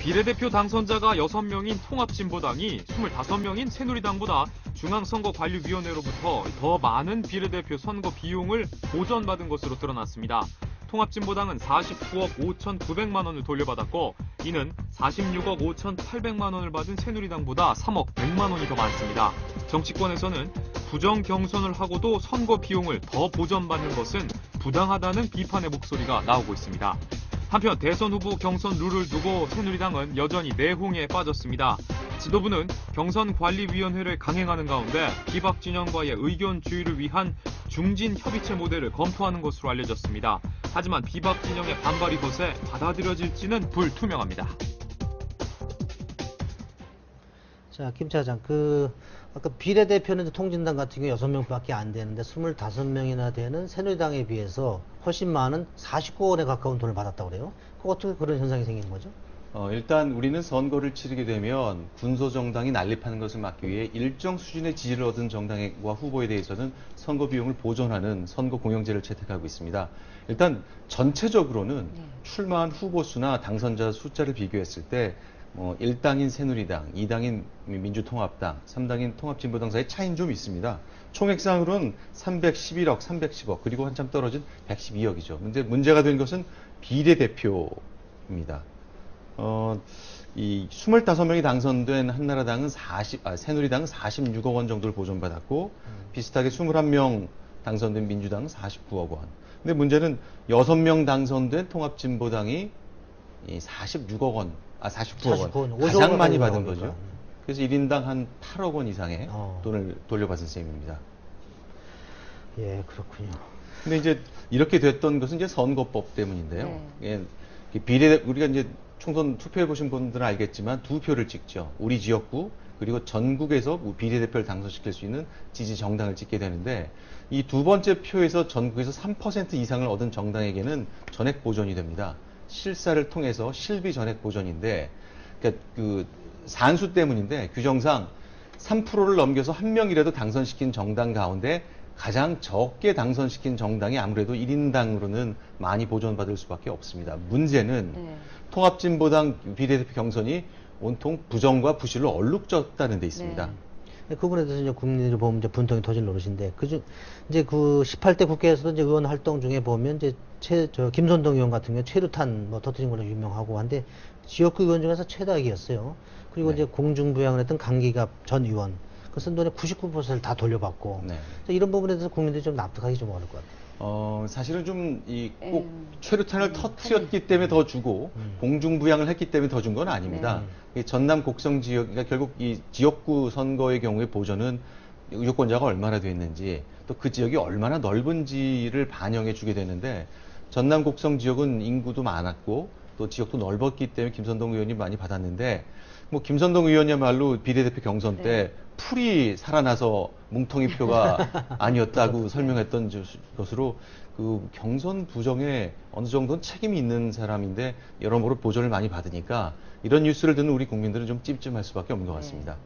비례대표 당선자가 6명인 통합진보당이 25명인 새누리당보다 중앙선거관리위원회로부터 더 많은 비례대표 선거 비용을 보전받은 것으로 드러났습니다. 통합진보당은 49억 5,900만 원을 돌려받았고 이는 46억 5,800만 원을 받은 새누리당보다 3억 100만 원이 더 많습니다. 정치권에서는 부정 경선을 하고도 선거 비용을 더 보전받는 것은 부당하다는 비판의 목소리가 나오고 있습니다. 한편 대선 후보 경선 룰을 두고 새누리당은 여전히 내홍에 빠졌습니다. 지도부는 경선관리위원회를 강행하는 가운데 비박 진영과의 의견 주의를 위한 중진 협의체 모델을 검토하는 것으로 알려졌습니다. 하지만 비박 진영의 반발이 거세 받아들여질지는 불투명합니다. 자, 김 차장, 아까 비례대표는 통진당 같은 경우 6명밖에 안 되는데 25명이나 되는 새누리당에 비해서 훨씬 많은 49원에 가까운 돈을 받았다고 그래요. 어떻게 그런 현상이 생기는 거죠? 일단 우리는 선거를 치르게 되면 군소정당이 난립하는 것을 막기 위해 일정 수준의 지지를 얻은 정당과 후보에 대해서는 선거 비용을 보전하는 선거 공영제를 채택하고 있습니다. 일단 전체적으로는 출마한 후보 수나 당선자 숫자를 비교했을 때 1당인 새누리당, 2당인 민주통합당, 3당인 통합진보당 사이의 차이는 좀 있습니다. 총액상으로는 311억, 310억, 그리고 한참 떨어진 112억이죠. 근데 문제가 된 것은 비례대표입니다. 이 25명이 당선된 한나라당은 새누리당은 46억 원 정도를 보전받았고, 비슷하게 21명 당선된 민주당은 49억 원. 근데 문제는 6명 당선된 통합진보당이 46억 원, 49억 원. 가장 많이 받은 거죠. 그래서 1인당 한 8억 원 이상의 돈을 돌려받은 셈입니다. 예, 그렇군요. 근데 이제 이렇게 됐던 것은 이제 선거법 때문인데요. 예, 우리가 이제 총선 투표해 보신 분들은 알겠지만 두 표를 찍죠. 우리 지역구 그리고 전국에서 비례대표를 당선시킬 수 있는 지지 정당을 찍게 되는데 이 두 번째 표에서 전국에서 3% 이상을 얻은 정당에게는 전액 보전이 됩니다. 실사를 통해서 실비 전액 보전인데, 그러니까 그 산수 때문인데 규정상 3%를 넘겨서 한 명이라도 당선시킨 정당 가운데 가장 적게 당선시킨 정당이 아무래도 1인당으로는 많이 보전받을 수밖에 없습니다. 문제는 통합진보당 비례대표 경선이 온통 부정과 부실로 얼룩졌다는 데 있습니다. 그 부분에 대해서 이제 국민들이 보면 이제 분통이 터질 노릇인데, 이제 그 18대 국회에서도 이제 의원 활동 중에 보면 이제 김선동 의원 같은 경우 최루탄 터뜨린 걸로 유명하고 한데 지역구 의원 중에서 최다기였어요. 그리고 이제 공중부양을 했던 강기갑 전 의원. 그 쓴 돈의 99%를 다 돌려받고. 이런 부분에 대해서 국민들이 좀 납득하기 좀 어려울 것 같아요. 사실은 좀 꼭 최루탄을 터뜨렸기 때문에 더 주고 공중부양을 했기 때문에 더 준 건 아닙니다. 이 전남 곡성 지역, 그러니까 결국 이 지역구 선거의 경우에 보전은 유권자가 얼마나 됐는지 또 그 지역이 얼마나 넓은지를 반영해 주게 되는데, 전남 곡성 지역은 인구도 많았고 또 지역도 넓었기 때문에 김선동 의원이 많이 받았는데, 김선동 의원이야말로 비례대표 경선 때 풀이 살아나서 뭉텅이 표가 아니었다고 설명했던 것으로 그 경선 부정에 어느 정도는 책임이 있는 사람인데 여러모로 보전을 많이 받으니까 이런 뉴스를 듣는 우리 국민들은 좀 찜찜할 수밖에 없는 것 같습니다.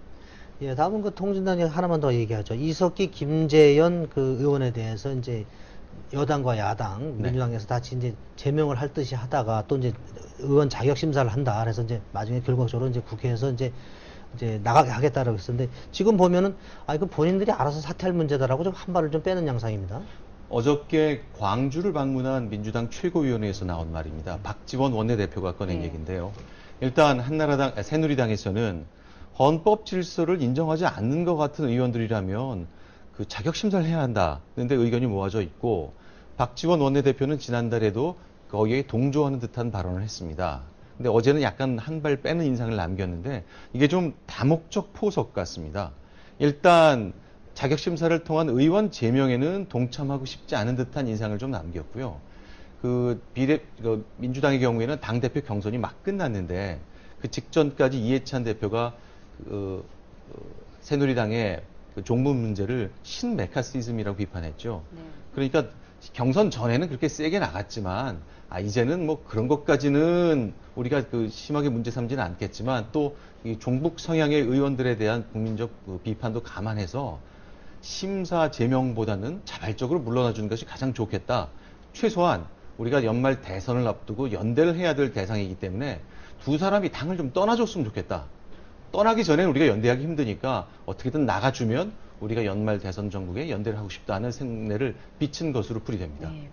예, 다음은 그 통진당 하나만 더 얘기하죠. 이석기, 김재현 그 의원에 대해서 이제 여당과 야당, 민주당에서 같이 이제 제명을 할 듯이 하다가 또 이제 의원 자격 심사를 한다. 그래서 이제 나중에 결과적으로 이제 국회에서 이제 나가게 하겠다라고 했었는데, 지금 보면은 이거 본인들이 알아서 사퇴할 문제다라고 좀 한 발을 좀 빼는 양상입니다. 어저께 광주를 방문한 민주당 최고위원회에서 나온 말입니다. 박지원 원내대표가 꺼낸 얘기인데요. 일단 새누리당에서는 헌법 질서를 인정하지 않는 것 같은 의원들이라면 그 자격 심사를 해야 한다는데 의견이 모아져 있고, 박지원 원내대표는 지난달에도 거기에 동조하는 듯한 발언을 했습니다. 근데 어제는 약간 한 발 빼는 인상을 남겼는데 이게 좀 다목적 포석 같습니다. 일단 자격 심사를 통한 의원 제명에는 동참하고 싶지 않은 듯한 인상을 좀 남겼고요. 민주당의 경우에는 당대표 경선이 막 끝났는데 그 직전까지 이해찬 대표가 새누리당의 그 종북 문제를 신메카시즘이라고 비판했죠. 그러니까 경선 전에는 그렇게 세게 나갔지만 이제는 그런 것까지는 우리가 심하게 문제 삼지는 않겠지만 또 이 종북 성향의 의원들에 대한 국민적 비판도 감안해서 심사 제명보다는 자발적으로 물러나 주는 것이 가장 좋겠다. 최소한 우리가 연말 대선을 앞두고 연대를 해야 될 대상이기 때문에 두 사람이 당을 좀 떠나줬으면 좋겠다. 떠나기 전에는 우리가 연대하기 힘드니까 어떻게든 나가주면 우리가 연말 대선 전국에 연대를 하고 싶다는 생내를 비친 것으로 풀이됩니다. 네.